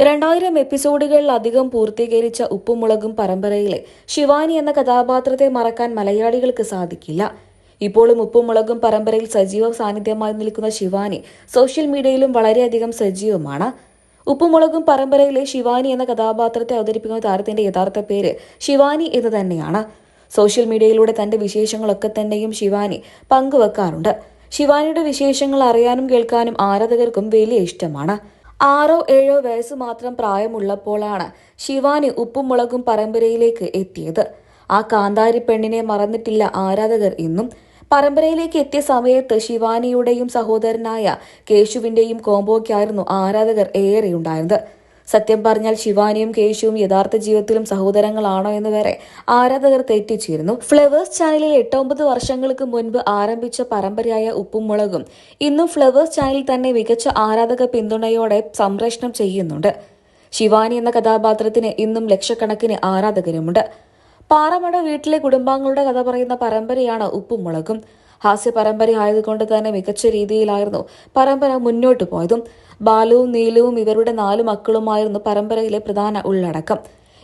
2000 എപ്പിസോഡുകളിലധികം പൂർത്തീകരിച്ച ഉപ്പുമുളകും പരമ്പരയിലെ ശിവാനി എന്ന കഥാപാത്രത്തെ മറക്കാൻ മലയാളികൾക്ക് സാധിക്കില്ല. ഇപ്പോഴും ഉപ്പുമുളകും പരമ്പരയിൽ സജീവ സാന്നിധ്യമായി നിൽക്കുന്ന ശിവാനി സോഷ്യൽ മീഡിയയിലും വളരെയധികം സജീവമാണ്. ഉപ്പുമുളകും പരമ്പരയിലെ ശിവാനി എന്ന കഥാപാത്രത്തെ അവതരിപ്പിക്കുന്ന താരത്തിന്റെ യഥാർത്ഥ പേര് ശിവാനി എന്ന് തന്നെയാണ്. സോഷ്യൽ മീഡിയയിലൂടെ തന്റെ വിശേഷങ്ങളൊക്കെ തന്നെയും ശിവാനി പങ്കുവെക്കാറുണ്ട്. ശിവാനിയുടെ വിശേഷങ്ങൾ അറിയാനും കേൾക്കാനും ആരാധകർക്കും വലിയ ഇഷ്ടമാണ്. 6-7 വയസ്സ് മാത്രം പ്രായമുള്ളപ്പോഴാണ് ശിവാനി ഉപ്പുമുളകും പരമ്പരയിലേക്ക് എത്തിയത്. ആ കാന്താരി പെണ്ണിനെ മറന്നിട്ടില്ല ആരാധകർ ഇന്നും. പരമ്പരയിലേക്ക് എത്തിയ സമയത്ത് ശിവാനിയുടെയും സഹോദരനായ കേശുവിന്റെയും കോംബോയ്ക്കായിരുന്നു ആരാധകർ ഏറെയുണ്ടായിരുന്നത്. സത്യം പറഞ്ഞാൽ ശിവാനിയും കേശുവും യഥാർത്ഥ ജീവിതത്തിലും സഹോദരങ്ങളാണോ എന്ന് വരെ ആരാധകർ തെറ്റിച്ചിരുന്നു. ഫ്ലവേഴ്സ് ചാനലിൽ 8-9 വർഷങ്ങൾക്ക് മുൻപ് ആരംഭിച്ച പരമ്പരയായ ഉപ്പുമുളകും ഇന്നും ഫ്ലവേഴ്സ് ചാനലിൽ തന്നെ മികച്ച ആരാധക പിന്തുണയോടെ സംപ്രേഷണം ചെയ്യുന്നുണ്ട്. ശിവാനി എന്ന കഥാപാത്രത്തിന് ഇന്നും ലക്ഷക്കണക്കിന് ആരാധകരുമുണ്ട്. പാറമട വീട്ടിലെ കുടുംബാംഗങ്ങളുടെ കഥ പറയുന്ന പരമ്പരയാണ് ഉപ്പുമുളകും. ഹാസ്യ പരമ്പര ആയതുകൊണ്ട് തന്നെ മികച്ച രീതിയിലായിരുന്നു പരമ്പര മുന്നോട്ടു പോയതും. ബാലുവും നീലുവും ഇവരുടെ 4 മക്കളുമായിരുന്നു പരമ്പരയിലെ പ്രധാന ഉള്ളടക്കം.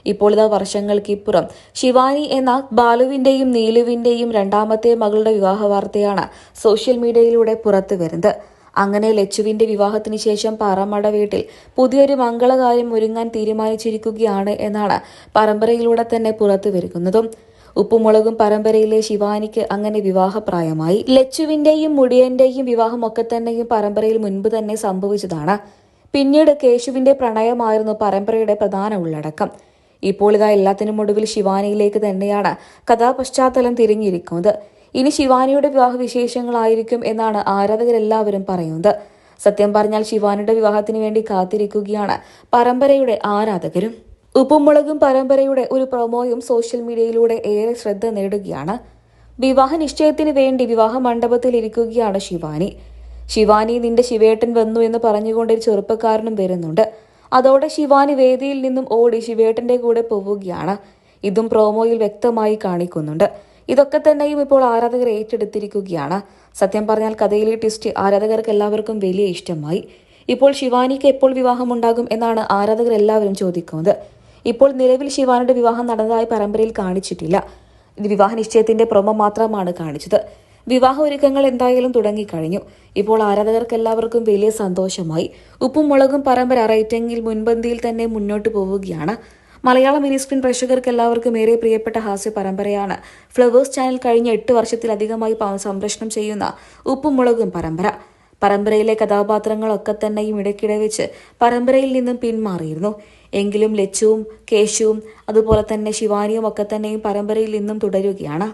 ഇപ്പോൾ ഇതാ വർഷങ്ങൾക്കിപ്പുറം ശിവാനി എന്ന ബാലുവിന്റെയും നീലുവിന്റെയും രണ്ടാമത്തെ മകളുടെ വിവാഹ വാർത്തയാണ് സോഷ്യൽ മീഡിയയിലൂടെ പുറത്തു വരുന്നത്. അങ്ങനെ ലച്ചുവിന്റെ വിവാഹത്തിന് ശേഷം പാറമട വീട്ടിൽ പുതിയൊരു മംഗളകാര്യം ഒരുങ്ങാൻ തീരുമാനിച്ചിരിക്കുകയാണ് എന്നാണ് പരമ്പരയിലൂടെ തന്നെ പുറത്തു വരുന്നതും. ഉപ്പുമുളകും പരമ്പരയിലെ ശിവാനിക്ക് അങ്ങനെ വിവാഹപ്രായമായി. ലച്ചുവിന്റെയും മുടിയന്റെയും വിവാഹമൊക്കെ തന്നെയും പരമ്പരയിൽ മുൻപ് തന്നെ സംഭവിച്ചതാണ്. പിന്നീട് കേശുവിന്റെ പ്രണയമായിരുന്നു പരമ്പരയുടെ പ്രധാന ഉള്ളടക്കം. ഇപ്പോൾ ഇതാ എല്ലാത്തിനും ഒടുവിൽ ശിവാനിയിലേക്ക് തന്നെയാണ് കഥാപശ്ചാത്തലം തിരിഞ്ഞിരിക്കുന്നത്. ഇനി ശിവാനിയുടെ വിവാഹ വിശേഷങ്ങളായിരിക്കും എന്നാണ് ആരാധകരെല്ലാവരും പറയുന്നത്. സത്യം പറഞ്ഞാൽ ശിവാനിയുടെ വിവാഹത്തിന് വേണ്ടി കാത്തിരിക്കുകയാണ് പരമ്പരയുടെ ആരാധകരും. ഉപ്പുമുളകും പരമ്പരയുടെ ഒരു പ്രൊമോയും സോഷ്യൽ മീഡിയയിലൂടെ ഏറെ ശ്രദ്ധ നേടുകയാണ്. വിവാഹ നിശ്ചയത്തിന് വേണ്ടി വിവാഹ മണ്ഡപത്തിൽ ഇരിക്കുകയാണ് ശിവാനി. ശിവാനി നിന്റെ ശിവേട്ടൻ വന്നു എന്ന് പറഞ്ഞുകൊണ്ട് ഒരു ചെറുപ്പക്കാരനും വരുന്നുണ്ട്. അതോടെ ശിവാനി വേദിയിൽ നിന്നും ഓടി ശിവേട്ടന്റെ കൂടെ പോവുകയാണ്. ഇതും പ്രൊമോയിൽ വ്യക്തമായി കാണിക്കുന്നുണ്ട്. ഇതൊക്കെ തന്നെയും ഇപ്പോൾ ആരാധകർ ഏറ്റെടുത്തിരിക്കുകയാണ്. സത്യം പറഞ്ഞാൽ കഥയിലെ ട്വിസ്റ്റ് ആരാധകർക്ക് എല്ലാവർക്കും വലിയ ഇഷ്ടമായി. ഇപ്പോൾ ശിവാനിക്ക് എപ്പോൾ വിവാഹമുണ്ടാകും എന്നാണ് ആരാധകർ എല്ലാവരും ചോദിക്കുന്നത്. ഇപ്പോൾ നിലവിൽ ശിവാനിയുടെ വിവാഹം നടന്നതായി പരമ്പരയിൽ കാണിച്ചിട്ടില്ല. ഇത് വിവാഹ നിശ്ചയത്തിന്റെ പ്രൊമോ മാത്രമാണ് കാണിച്ചത്. വിവാഹ ഒരുക്കങ്ങൾ എന്തായാലും തുടങ്ങിക്കഴിഞ്ഞു. ഇപ്പോൾ ആരാധകർക്ക് എല്ലാവർക്കും വലിയ സന്തോഷമായി. ഉപ്പുമുളകും പരമ്പര റേറ്റിംഗിൽ മുൻപന്തിയിൽ തന്നെ മുന്നോട്ട് പോവുകയാണ്. മലയാളം മിനി സ്ക്രീൻ പ്രേക്ഷകർക്ക് എല്ലാവർക്കും ഏറെ പ്രിയപ്പെട്ട ഹാസ്യ പരമ്പരയാണ് ഫ്ലവേഴ്സ് ചാനൽ കഴിഞ്ഞ 8 വർഷത്തിലധികമായി സംപ്രേഷണം ചെയ്യുന്ന ഉപ്പുമുളകും പരമ്പര. പരമ്പരയിലെ കഥാപാത്രങ്ങളൊക്കെ തന്നെയും ഇടയ്ക്കിടെ വെച്ച് പരമ്പരയിൽ നിന്നും പിന്മാറിയിരുന്നു. എങ്കിലും ലച്ചുവും കേശുവും അതുപോലെ തന്നെ ശിവാനിയും ഒക്കെ തന്നെയും പരമ്പരയിൽ നിന്നും തുടരുകയാണ്.